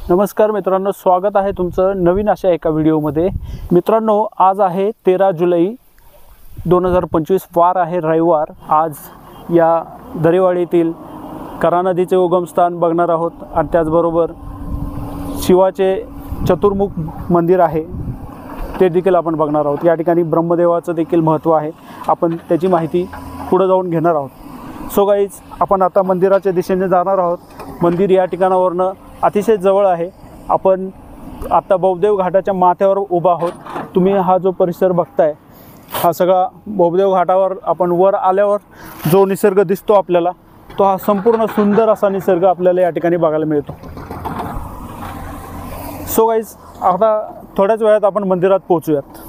नमस्कार मित्रांनो, स्वागत आहे तुमचं नवीन अशा एका व्हिडिओमध्ये। मित्रांनो, आज आहे 13 जुलै 2025, वार आहे रविवार। आज या दरेवाडीतील करा नदीचे उगमस्थान बघणार आहोत आणि त्याचबरोबर शिवाचे चतुर्मुख मंदिर आहे ते देखील आपण बघणार आहोत। या ठिकाणी ब्रह्मदेवाचं देखील महत्त्व आहे, आपण त्याची माहिती पुढे जाऊन घेणार आहोत। सो गाईज, आपण आता मंदिराच्या दिशेने जाणार आहोत। मंदिर या ठिकाणावरनं अतिशय जवळ आहे। आपण आता बौद्धदेव घाटाच्या माथ्यावर उभा आहोत। तुम्ही हा जो परिसर बघताय, हा सगळा बौद्धदेव घाटावर आपण वर आल्यावर जो निसर्ग दिसतो आपल्याला, तो हा संपूर्ण सुंदर असा निसर्ग आपल्याला या ठिकाणी बघायला मिळतो। सो गाईज, आता थोड्याच वेळात आपण मंदिरात पोहोचूयात।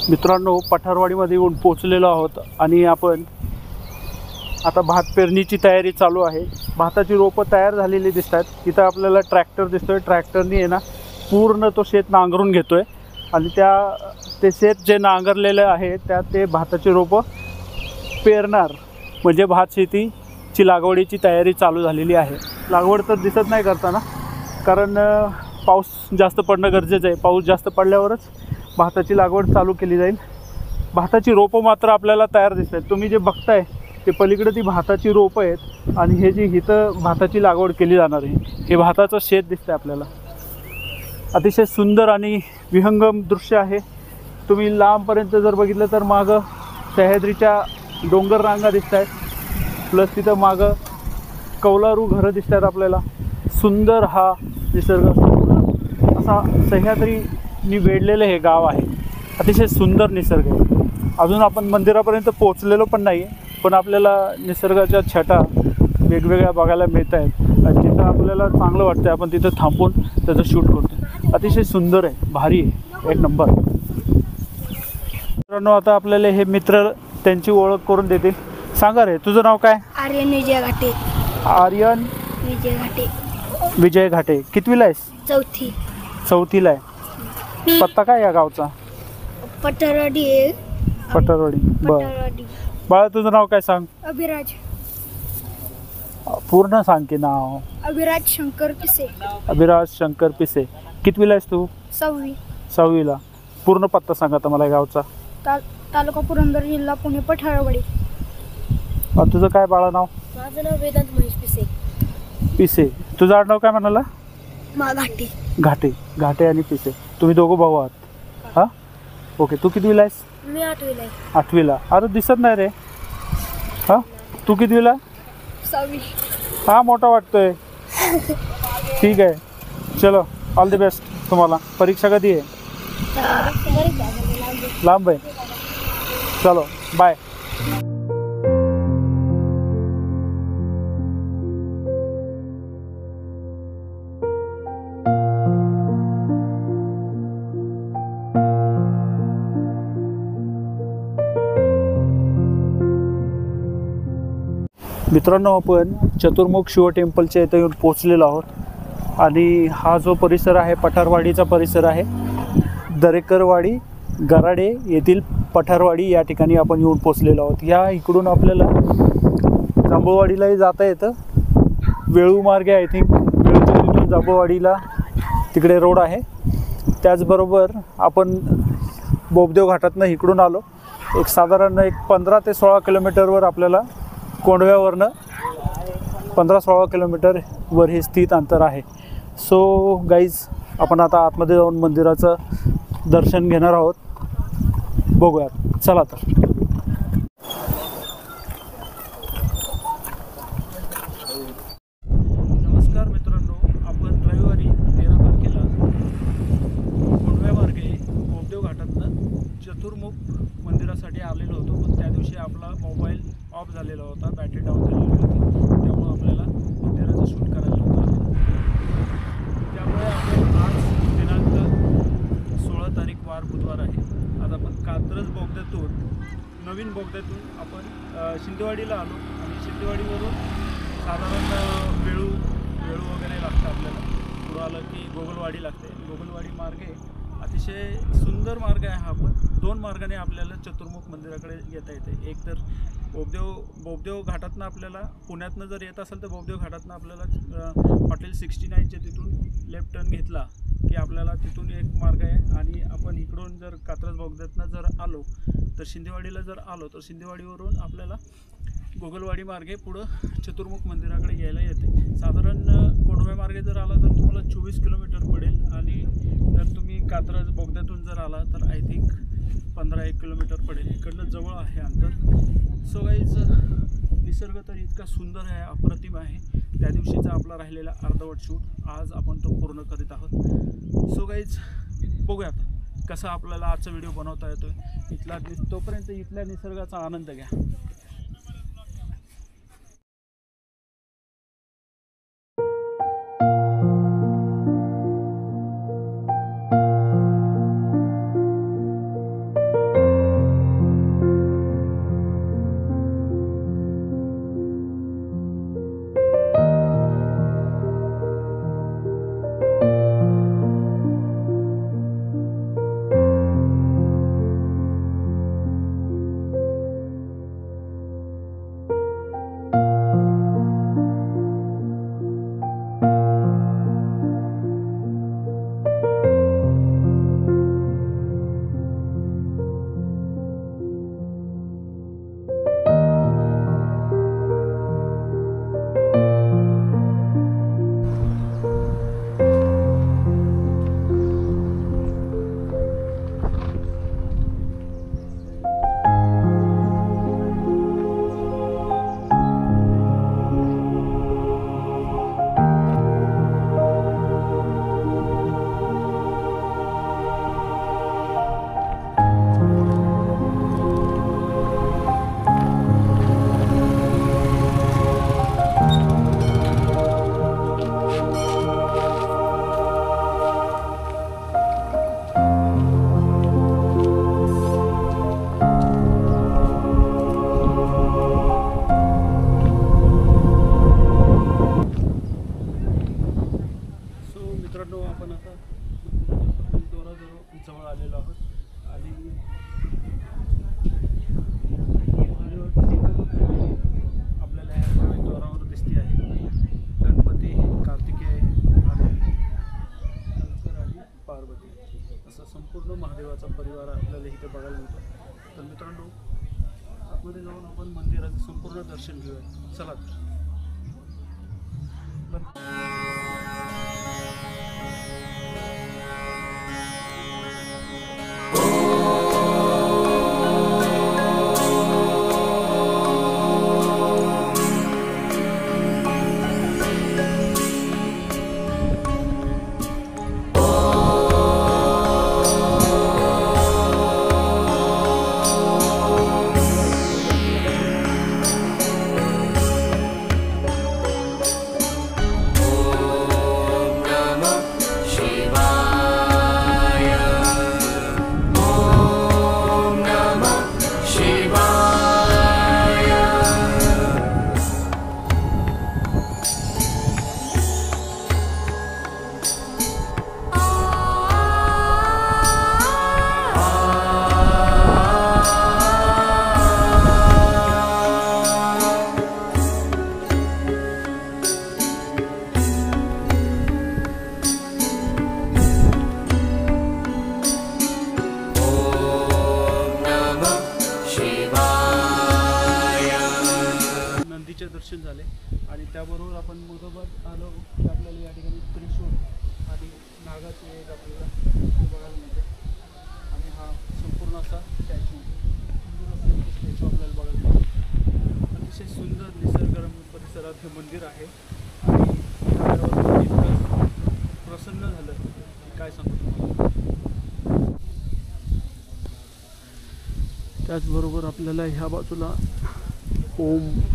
मित्रांनो, पठारवाडीमध्ये येऊन पोचलेलो आहोत आणि आपण आता भात पेरणीची तयारी चालू आहे। भाताची रोपं तयार झालेली दिसतात। इथं आपल्याला ट्रॅक्टर दिसतोय, ट्रॅक्टरनी आहे ना पूर्ण तो शेत नांगरून घेतोय आणि ते शेत जे नांगरलेलं आहे त्यात ते भाताची रोपं पेरणार, म्हणजे भात शेतीची लागवडीची तयारी चालू झालेली आहे। लागवड तर दिसत नाही करताना, कारण पाऊस जास्त पडणं गरजेचं आहे। पाऊस जास्त पडल्यावरच भाताची लागवड चालू केली जाईल। भाताची रोपं मात्र आपल्याला तयार दिसत आहेत। तुम्ही जे बघताय ते पलीकडे ती भाताची रोपं आहेत आणि हे जी इथं भाताची लागवड केली जाणार आहे, हे भाताचं शेत दिसतंय आपल्याला। अतिशय सुंदर आणि विहंगम दृश्य आहे। तुम्ही लांबपर्यंत जर बघितलं तर मागं सह्याद्रीच्या डोंगर रांगा दिसत आहेत, प्लस तिथं मागं कौलारू घरं दिसत आहेत आपल्याला। सुंदर हा निसर्ग, असा सह्याद्रीनी वेढलेलं हे गाव आहे। अतिशय सुंदर निसर्ग आहे। अजून आपण मंदिरापर्यंत पोहोचलेलो पण नाही आहे, पण आपल्याला निसर्गाच्या छटा वेगवेगळ्या बघायला मिळत आहेत आणि जिथं आपल्याला चांगलं वाटतं आपण तिथं थांबून त्याचं शूट करतो। अतिशय सुंदर आहे, भारी आहे, एक नंबर। मित्रांनो, आता आपल्याला हे मित्र त्यांची ओळख करून देतील। सांगा रे, तुझं नाव काय? आर्यन विजय घाटे। आर्यन विजय घाटे। विजय घाटे। कितवीला आहेस? चौथीला आहे। पत्ता काय या गावचा? पठारवाडी। पठारवाडी। बरं बाळा, तुझं नाव काय सांग? अभिराज। पूर्ण सांग की नाव? अभिराज शंकर पिसे। अभिराज शंकर पिसे। कितवीला आहेस तू? 6वी। 6वीला। पूर्ण पत्ता सांग आता मला गावचा। तालुका पुरंदर, जिल्हा पुणे, पठारवाडी। तुझं काय बाळा नाव? माझं नाव वेदांत महेश पिसे। पिसे। तुझं आडनाव काय म्हणाला? घाटे। घाटे। घाटे आणि पिसे, तुम्ही दोघं भाऊ आहात? हां, ओके। तू कितवीला आहेस? मी 8वीला आहे। 8वीला। अरे दिसत नाही रे। हां, तू कितवीला? 6वी। हा, मोठा वाटतोय। ठीक आहे, चलो, ऑल द बेस्ट तुम्हाला। परीक्षा कधी आहे? लांब आहे। चलो, बाय। मित्रांनो, आपण चतुर्मुख शिव टेम्पलच्या इथे येऊन पोचलेलो आहोत आणि हा जो परिसर आहे पठारवाडीचा परिसर आहे। दरेकरवाडी गराडे येथील पठारवाडी या ठिकाणी आपण येऊन पोचलेलो आहोत। या इकडून आपल्याला जांभूळवाडीलाही जाता येतं, वेळू मार्गे। आय थिंक वेळूच्या तिथून जांभूळवाडीला तिकडे रोड आहे। त्याचबरोबर आपण बोबदेव घाटातनं इकडून आलो, एक साधारण 15 ते 16 किलोमीटरवर आपल्याला कोंडव्यावरनं 15-16 किलोमीटरवर हे स्थित अंतर आहे। सो गाईज, आपण आता आतमध्ये जाऊन मंदिराचं दर्शन घेणार आहोत। बघूयात, चला तर। नमस्कार मित्रांनो, आपण रविवारी 13 तारखेला कोंडव्या मार्गे बोबदेव घाटातनं चतुर्मुख मंदिरासाठी आलेलो होतो, पण त्या दिवशी आपला मोबाईल ऑफ झालेला होता, बॅटरी डाऊन झालेली होती, त्यामुळे आपल्याला मंदिराचं शूट करायला होतं। त्यामुळे आपण आज दिनांक 16 तारीख, वार बुधवार आहे। आज आपण कात्रज बोगद्यातून नवीन बोगद्यातून आपण शिंदेवाडीला आलो आणि शिंदेवाडीवरून साधारण वेळू वगैरे लागतं आपल्याला. पुढं आलं की गोगलवाडी लागते. गोगलवाडी मार्गे अतिशय सुंदर मार्ग आहे हा. पण 2 मार्गाने आपल्याला चतुर्मुख मंदिराकडे येता येते. एक तर बोबदेव घाटातनं आपल्याला पुण्यातनं जर येत असेल तर बोबदेव घाटातनं आपल्याला हॉटेल 69च्या तिथून लेफ्ट टर्न घेतला की आपल्याला तिथून एक मार्ग आहे. आणि आपण इकडून जर कात्रज बोगद्यातनं जर आलो तर शिंदेवाडीला जर आलो तर शिंदेवाडीवरून आपल्याला गोगलवाडी मार्गे पुढं चतुर्मुख मंदिराकडे यायला येते. साधारण कोंडवे मार्गे जर आला तर तुम्हाला 24 किलोमीटर पडेल आणि जर तुम्ही कात्रज बोगद्यातून जर आला तर आय थिंक 15-1 किलोमीटर पडेल. इकडनं जवळ आहे अंतर. सो गाईज निसर्ग तर इतका सुंदर आहे, अप्रतिम आहे. त्या दिवशीचा आपला राहिलेला अर्धवट शूट आज आपण तो पूर्ण करीत आहोत. सो गाईज बघूयात कसा आपल्याला आजचा व्हिडिओ बनवता येतोय. तोपर्यंत इथल्या निसर्गाचा आनंद घ्या. आपण आता जवळ आलेलो आहोत आणि आपल्याला ह्या द्वारावर दिसते आहे गणपती, कार्तिकेय आणि शंकर आणि पार्वती असा संपूर्ण महादेवाचा परिवार आपल्याला इथे बघायला मिळतो. तर मित्रांनो आतमध्ये जाऊन आपण मंदिराचं संपूर्ण दर्शन घेऊया. चला दर्शन झाले आणि त्याबरोबर आपण मधोमध आलो की आपल्याला या ठिकाणी त्रिशूळ आणि नागाचे एक आपल्याला बघायला मिळते आणि हा संपूर्ण असा स्टॅच्यू आपल्याला बघायला मिळतो. अतिशय सुंदर निसर्गरम्य परिसरात हे मंदिर आहे आणि इतकं प्रसन्न झालं की काय सांगू तुम्हाला. त्याचबरोबर आपल्याला ह्या बाजूला ओंकार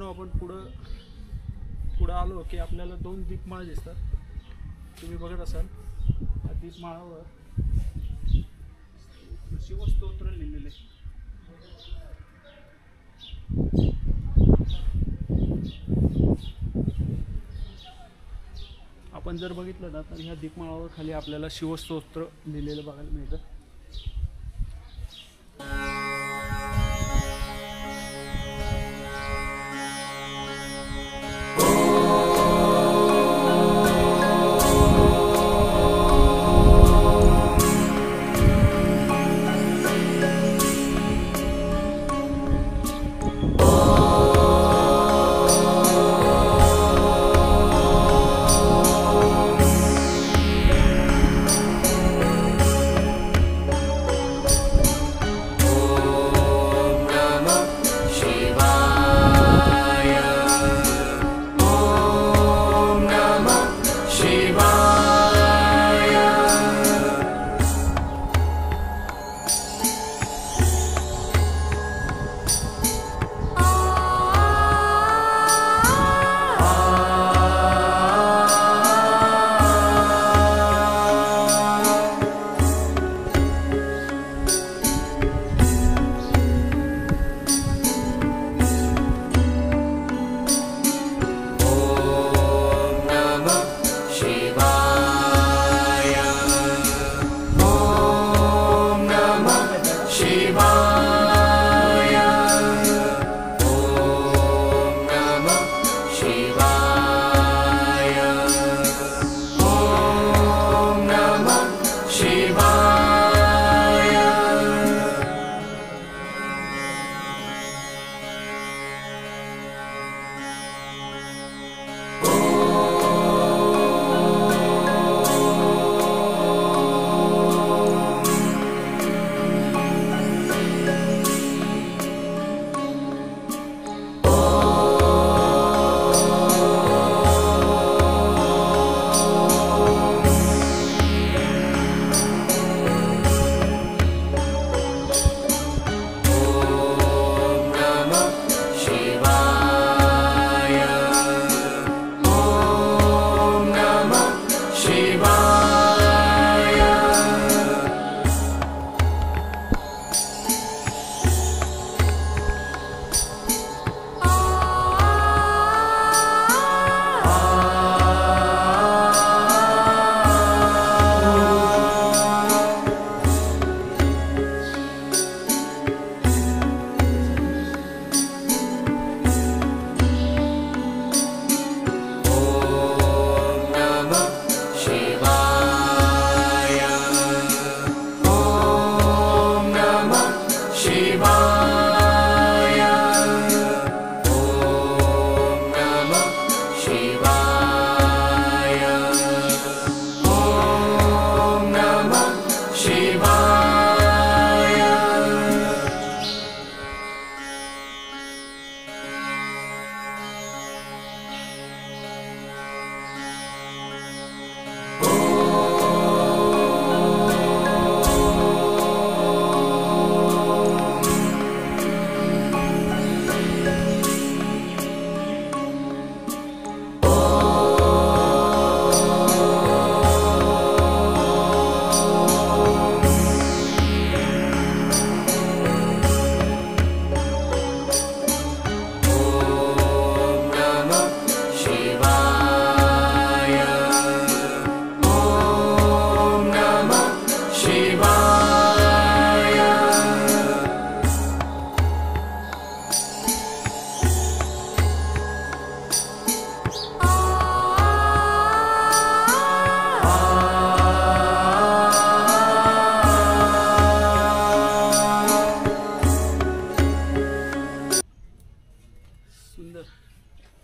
मित्रांनो आपण पुढं आलो की आपल्याला 2 दीपमाळ दिसतात. तुम्ही बघत असाल या दीपमाळावर शिवस्तोत्र लिहिलेले. आपण जर बघितलं ना तर ह्या दीपमाळावर खाली आपल्याला शिवस्तोत्र लिहिलेलं बघायला मिळतं.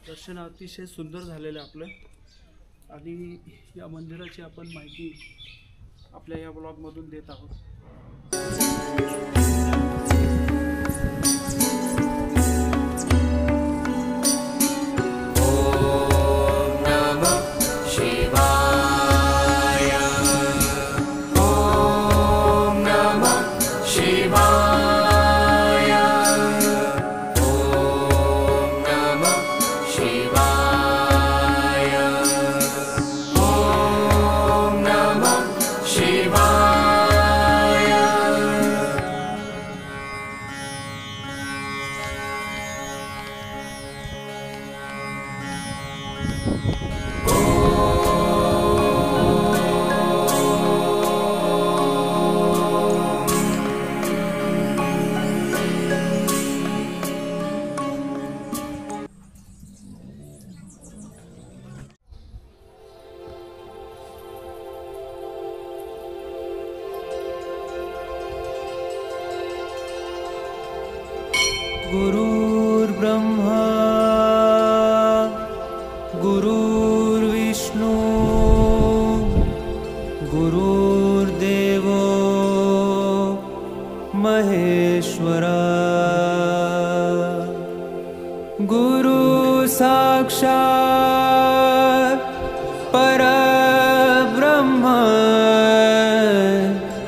दर्शन अतिशय सुंदर झालेलं आहे आपलं आणि या मंदिराची आपण माहिती आपल्या या ब्लॉगमधून देत आहोत. Shivaya. गुरुर्ब्रह्मा गुरुर्विष्णु गुरुर्देवो महेश्वरा गुरु साक्षात् परब्रह्म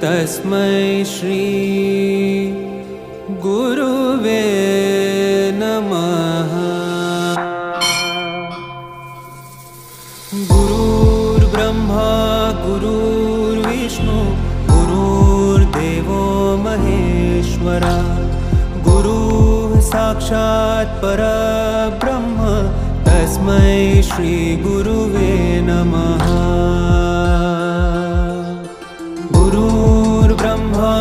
तस्मै श्री गुरुवे नमः। गुरुर्ब्रह्मा गुरुर्विष्णु गुरुर्देवो महेश्वरा गुरुः साक्षात् परब्रह्म तस्मै श्री गुरुवे नमः। गुरुर्ब्रह्मा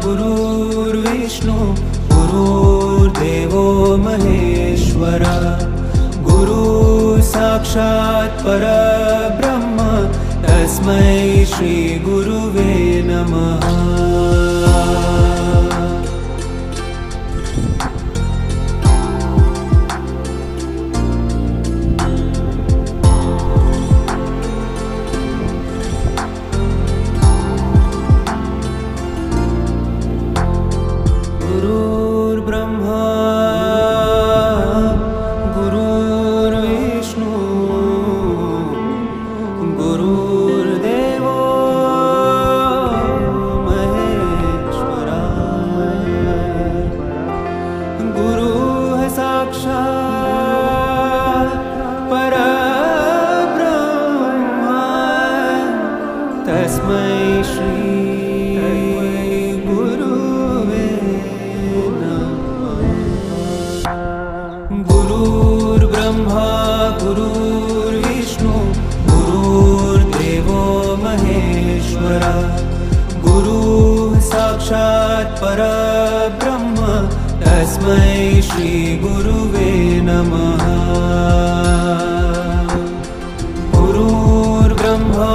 गुरुर्विष्णु गुरुर्देवो महेश्वरा गुरुः साक्षात् परब्रह्म तस्मै श्री गुरुवे नमः। गुरुर्ब्रह्मा गुरुर्विष्णु गुरुर्देवो महेश्वरा गुरुः साक्षात् परब्रह्म तस्मै श्री गुरुर्ब्रह्मा गुरुर्विष्णु गुरुर्देवो महेश्वरा गुरुः साक्षात् परब्रह्म तस्मै श्री गुरुवे नमः। गुरुर्ब्रह्मा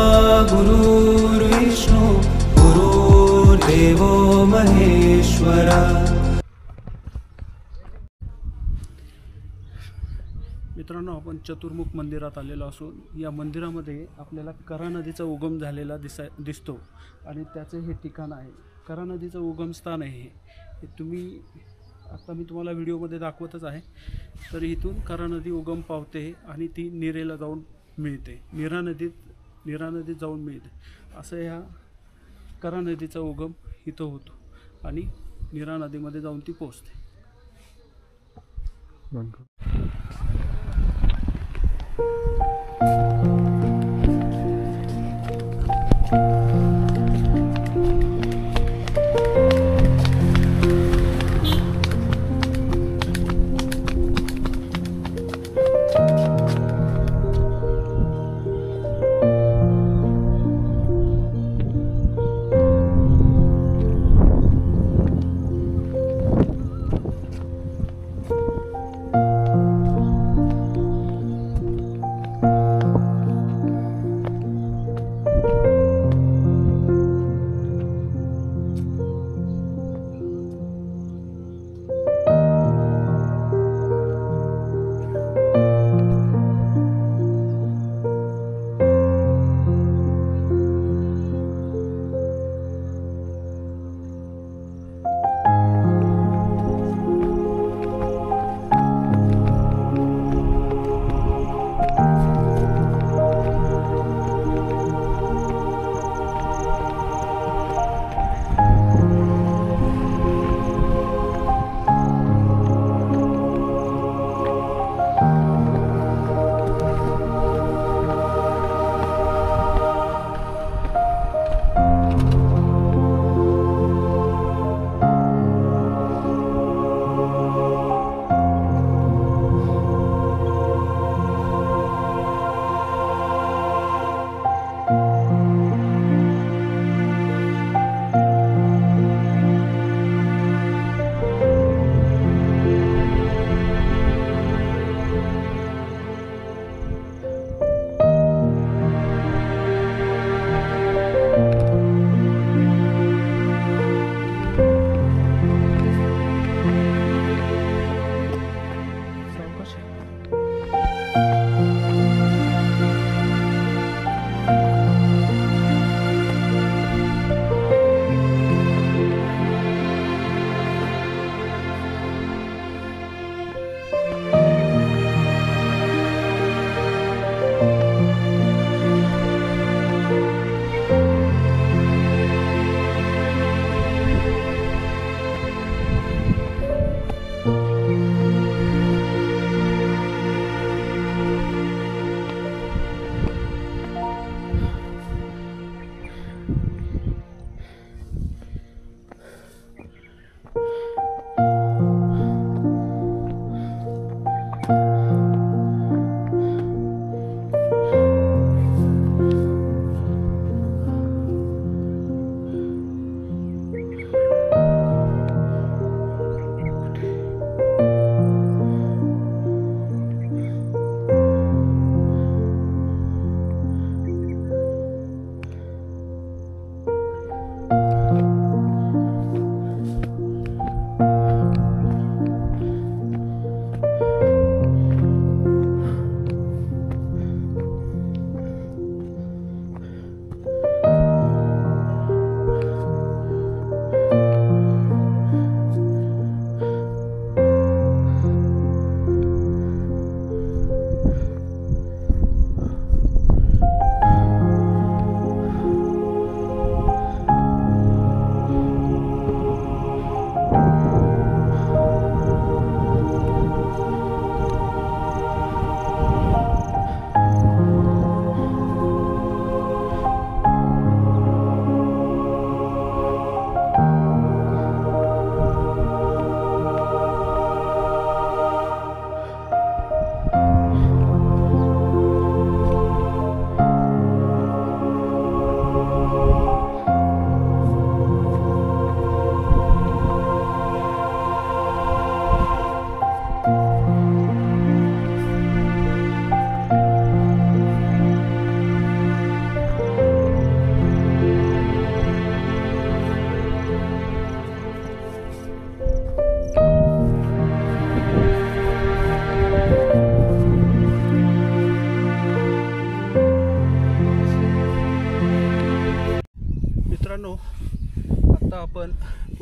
गुरुर्विष्णु गुरुर्देवो महेश्वरा। मित्रांनो, आपण चतुर्मुख मंदिरात आलेलो असून या मंदिरामध्ये आपल्याला करा नदीचा उगम झालेला दिसतो आणि त्याचे हे ठिकाण आहे. करा नदीचं उगमस्थान आहे हे तुम्ही आता मी तुम्हाला व्हिडिओमध्ये दाखवतच आहे. तर इथून करा नदी उगम पावते आणि ती नीरेला जाऊन मिळते. नीरा नदीत जाऊन मिळते. असं ह्या करा नदीचा उगम इथं होतो आणि नीरा नदीमध्ये जाऊन ती पोचते.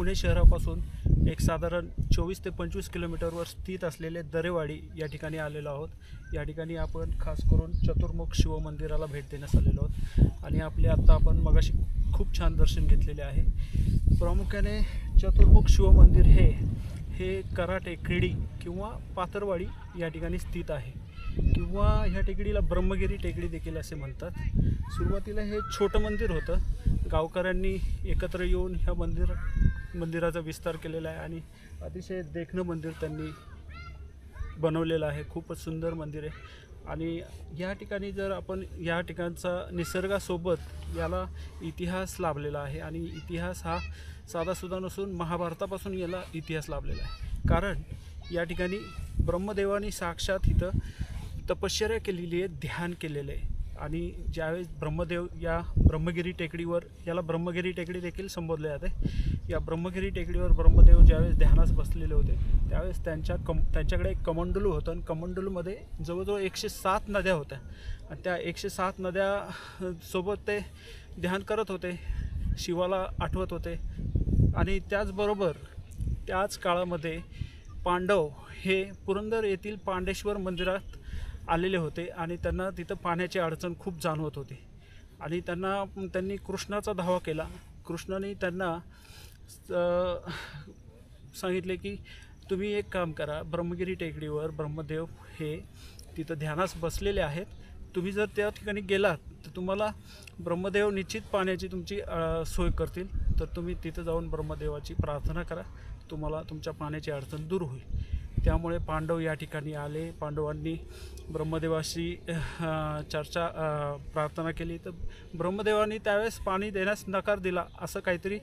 पुणे शहरापासून एक साधारण 24 ते 25 किलोमीटरवर स्थित असलेले दरेवाडी या ठिकाणी आलेलो आहोत। या ठिकाणी आपण खास करून चतुर्मुख शिव मंदिराला भेट देण्यास आलेलो आहोत आणि आपले आत्ता आपण मगाशी खूप छान दर्शन घेतलेले आहे। प्रामुख्याने चतुर्मुख शिव मंदिर हे करा टेकडी किंवा पातरवाडी या ठिकाणी स्थित आहे किंवा ह्या टेकडीला ब्रह्मगिरी टेकडी देखील असे म्हणतात। सुरुवातीला हे छोटं मंदिर होतं, गावकऱ्यांनी एकत्र येऊन ह्या मंदिराचा विस्तार केलेला आहे आणि अतिशय देखणं मंदिर त्यांनी बनवलेलं आहे। खूपच सुंदर मंदिर आहे आणि या ठिकाणी जर आपण या ठिकाणचा निसर्गासोबत याला इतिहास लाभलेला आहे आणि इतिहास हा साधासुद्धा नसून महाभारतापासून याला इतिहास लाभलेला आहे। कारण या ठिकाणी ब्रह्मदेवानी साक्षात इथं तपश्चर्या केलेली आहे, ध्यान केलेलं आहे आणि ज्यावेळेस ब्रह्मदेव या ब्रह्मगिरी टेकडीवर, याला ब्रह्मगिरी टेकडी देखील संबोधले जाते, या ब्रह्मगिरी टेकडीवर ब्रह्मदेव ज्यावेळेस ध्यानास बसलेले होते त्यावेळेस त्यांच्याकडे एक कमंडलू होतं आणि कमंडलूमध्ये जवळजवळ 107 नद्या होत्या आणि त्या 107 नद्यासोबत ते ध्यान करत होते, शिवाला आठवत होते आणि त्याचबरोबर त्याच काळामध्ये पांडव हे पुरंदर येथील पांडेश्वर मंदिरात आलेले होते आणि त्यांना तिथं पाण्याची अडचण खूप जाणवत होती आणि त्यांनी कृष्णाचा धावा केला। कृष्णाने त्यांना सांगितले की तुम्ही एक काम करा, ब्रह्मगिरी टेकडीवर ब्रह्मदेव हे तिथं ध्यानास बसलेले आहेत, तुम्ही जर त्या ठिकाणी गेलात तर तुम्हाला ब्रह्मदेव निश्चित पाण्याची तुमची सोय करतील, तर तुम्ही तिथं जाऊन ब्रह्मदेवाची प्रार्थना करा, तुम्हाला तुमच्या पाण्याची अडचण दूर होईल। त्यामुळे पांडव या ठिकाणी आले, पांडवांनी ब्रह्मदेवाशी प्रार्थना केली तर ब्रह्मदेवानी त्यावेळेस पाणी देण्यास नकार दिला असं काहीतरी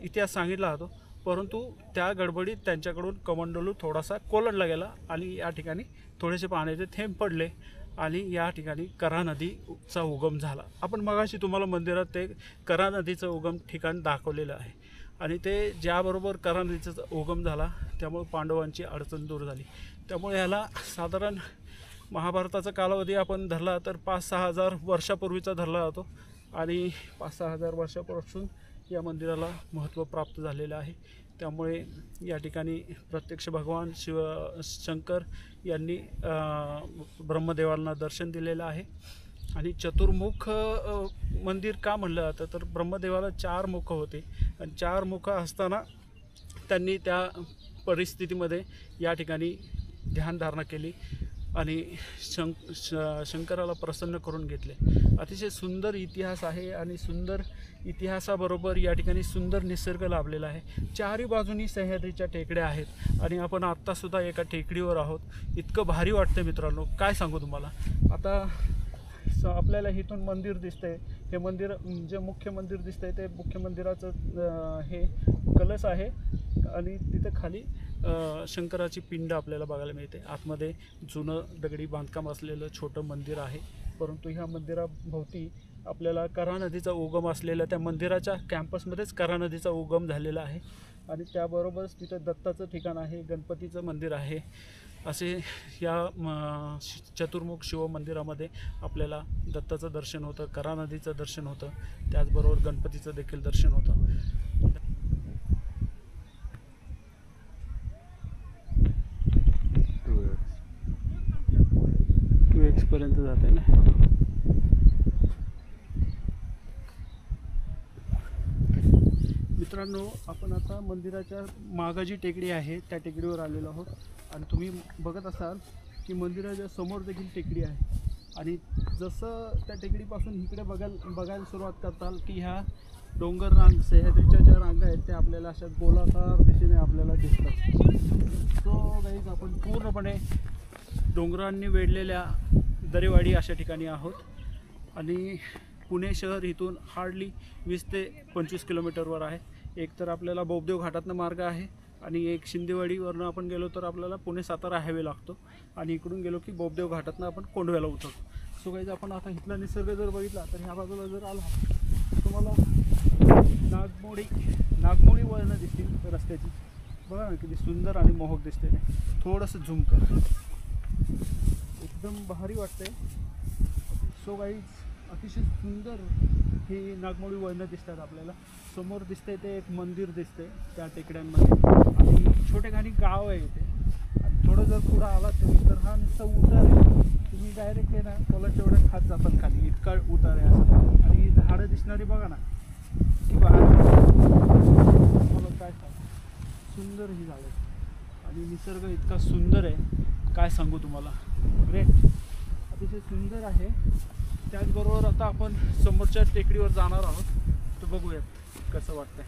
इतिहास सांगितला होता, परंतु त्या गडबडीत त्यांच्याकडून कमंडलू थोडासा कोलंडला गेला आणि या ठिकाणी थोडेसे पाण्याचे थेंब पडले आणि या ठिकाणी करा नदीचा उगम झाला। आपण मगाशी तुम्हाला मंदिरात ते करा नदीचं उगम ठिकाण दाखवलेलं आहे आणि ते ज्याबरोबर करा नदीचा उगम झाला त्यामुळे पांडवांची अडचण दूर झाली। त्यामुळे ह्याला साधारण महाभारताचा कालावधी आपण धरला तर 5-6 हजार वर्षापूर्वीचा धरला जातो आणि 5-6 हजार वर्षापासून या मंदिराला महत्त्व प्राप्त झालेलं आहे। त्यामुळे या ठिकाणी प्रत्यक्ष भगवान शंकर यांनी ब्रह्मदेवांना दर्शन दिलेलं आहे आणि चतुर्मुख मंदिर का म्हणलं जातं तर ब्रह्मदेवाला 4 मुख होते आणि 4 मुख असताना त्यांनी त्या परिस्थितीमध्ये या ठिकाणी ध्यानधारणा केली आणि शंकराला प्रसन्न करून घेतले। अतिशय सुंदर इतिहास आहे आणि सुंदर इतिहासाबरोबर या ठिकाणी सुंदर निसर्ग लाभलेला आहे। चारही बाजूनी सह्याद्रीच्या टेकड्या आहेत आणि आपण आत्तासुद्धा एका टेकडीवर आहोत। इतकं भारी वाटतं मित्रांनो, काय सांगू तुम्हाला। आता आपल्याला इथून मंदिर दिसतंय, हे मंदिर जे मुख्य मंदिर दिसतंय ते मुख्य मंदिराचं हे कलश आहे आणि तिथं खाली शंकराची पिंड आपल्याला बघायला मिळते। आतमध्ये जुनं दगडी बांधकाम असलेलं छोटं मंदिर आहे, परंतु ह्या मंदिराभोवती आपल्याला करा नदीचा उगम असलेल्या त्या मंदिराच्या कॅम्पसमध्येच करा नदीचा उगम झालेला आहे आणि त्याबरोबरच तिथं दत्ताचं ठिकाण आहे, गणपतीचं मंदिर आहे। असे या चतुर्मुख शिव मंदिरामध्ये आपल्याला दत्ताचं दर्शन होतं, करा नदीचं दर्शन होतं, त्याचबरोबर गणपतीचं देखील दर्शन होतं। 2x पर्यंत जाते ना। मित्रांनो, आपण आता मंदिराच्या मागं जी टेकडी आहे त्या टेकडीवर आलेलो आहोत आणि तुम्ही बघत असाल की मंदिराच्या समोर देखील टेकडी आहे आणि जसं त्या टेकडीपासून इकडे बघायला सुरुवात करताल की ह्या डोंगर रांग, सह्याद्रीच्या ज्या रांगा आहेत त्या आपल्याला अशा गोलाकार दिशेने आपल्याला दिसतात। सो गाईज, आपण पूर्णपणे डोंगरांनी वेढलेल्या दरेवाडी अशा ठिकाणी आहोत आणि पुणे शहर इथून हार्डली 20 ते 25 किलोमीटरवर आहे। एक तर आपल्याला बोबदेव घाटातनं मार्ग आहे आणि एक शिंदेवाडीवरनं आपण गेलो तर आपल्याला पुणे सातारा हायवे लागतो आणि इकडून गेलो की बोबदेव घाटातनं आपण कोंडव्याला उतरतो। सो गाईज, आपण आता इथला निसर्ग जर बघितला तर ह्या बाजूला जर आला तुम्हाला नागमोडी वळणं दिसतील रस्त्याची, बघा ना किती सुंदर आणि मोहक दिसते ते। थोडंसं झूम कर, एकदम भारी वाटतंय। सो गाईज, अतिशय सुंदर ही नागमोडी वळणं दिसतात आपल्याला. समोर दिसतंय ते एक मंदिर दिसतंय त्या टेकड्यांमध्ये आणि छोटेखानी गाव आहे इथे. आणि थोडं जर पुढं आला तुम्ही तर हा नुसता उतार आहे. तुम्ही डायरेक्ट आहे ना कोलाच्या एवढ्या खात जातात खाली, इतका उतार आहे असं. आणि ही झाडं दिसणारी बघा ना ती बाहेर मला काय सांग सुंदर ही झाडं आणि निसर्ग इतका सुंदर आहे काय सांगू तुम्हाला. ग्रेट, अतिशय सुंदर आहे. त्याचबरोबर आता आपण समोरच्या टेकडीवर जाणार आहोत, तर बघूयात कसं वाटतंय.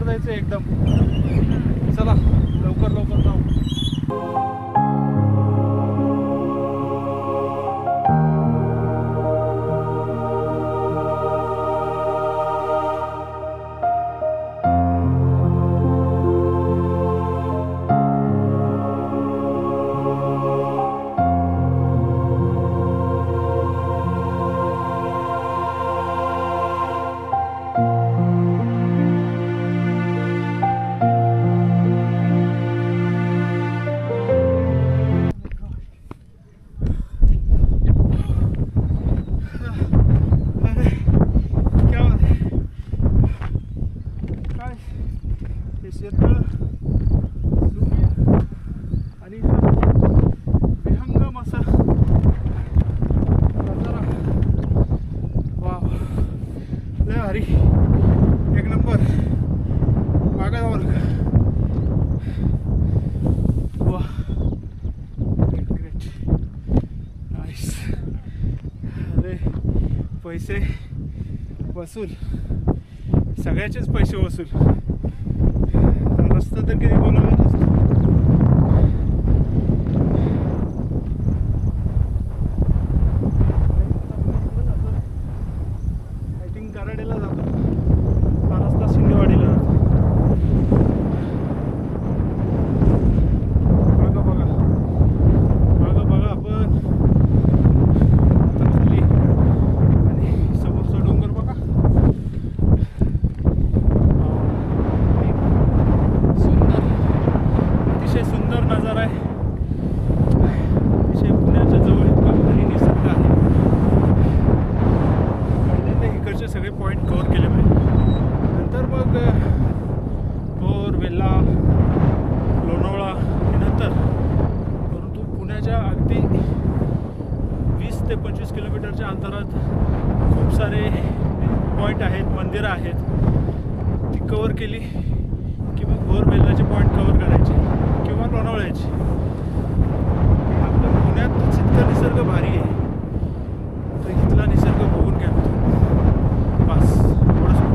जायचं एकदम. चला लवकर लवकर जाऊ. पैसे वसूल, सगळ्याचेच पैसे वसूल. तर रस्ता तर किती बोलावा नसतो. आय थिंक कराडेला जातो, हा रस्ता शिंदेवाडीला जातो. बघा आपण खाली आणि समोरचा डोंगर बघा. सुंदर, अतिशय सुंदर नजारा आहे. अतिशय पुण्याच्या जवळ इतका भारी निसर्ग आहे. पहिल्यांदा इकडचे सगळे पॉईंट कव्हर केले पाहिजे, नंतर मग भोर, वेल्हा, लोणावळा नंतर. परंतु पुण्याच्या अगदी 20 ते 25 किलोमीटरच्या अंतरात खूप सारे पॉईंट आहेत, मंदिरं आहेत. ती कव्हर केली की मग भोर, वेल्हाचे पॉईंट कव्हर करायचे किंवा लोणावळ्याचे. आपल्या पुण्यातच इतका निसर्ग भारी आहे, तर इथला निसर्ग बघून घ्या बस एवढंच.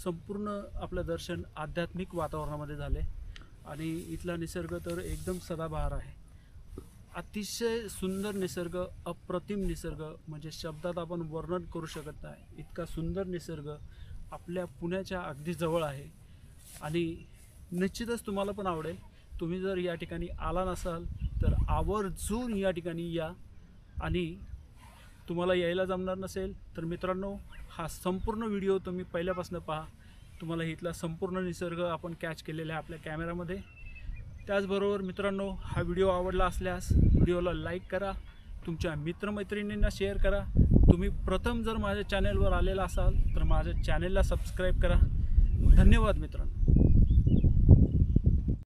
संपूर्ण आपलं दर्शन आध्यात्मिक वातावरणामध्ये झाले आणि इथला निसर्ग तर एकदम सदाबहार आहे. अतिशय सुंदर निसर्ग, अप्रतिम निसर्ग, म्हणजे शब्दात आपण वर्णन करू शकत नाही. इतका सुंदर निसर्ग आपल्या पुण्याच्या अगदी जवळ आहे आणि निश्चितच तुम्हाला पण आवडेल. तुम्ही जर या ठिकाणी आला नसाल तर आवर्जून या ठिकाणी या. आणि तुम्हाला यायला जमणार नसेल तर मित्रांनो, हा संपूर्ण व्हिडिओ तुम्ही पहिल्यापासून पहा. तुम्हाला इथला संपूर्ण निसर्ग आपण कॅच केलेला आहे आपल्या कॅमेरामध्ये. त्याचबरोबर मित्रांनो, हा व्हिडिओ आवडला असल्यास व्हिडिओला लाईक करा, तुमच्या मित्रमैत्रिणींना शेअर करा. तुम्ही प्रथम जर माझ्या चॅनलवर आलेला असाल तर माझ्या चॅनलला सबस्क्राईब करा. धन्यवाद मित्रांनो.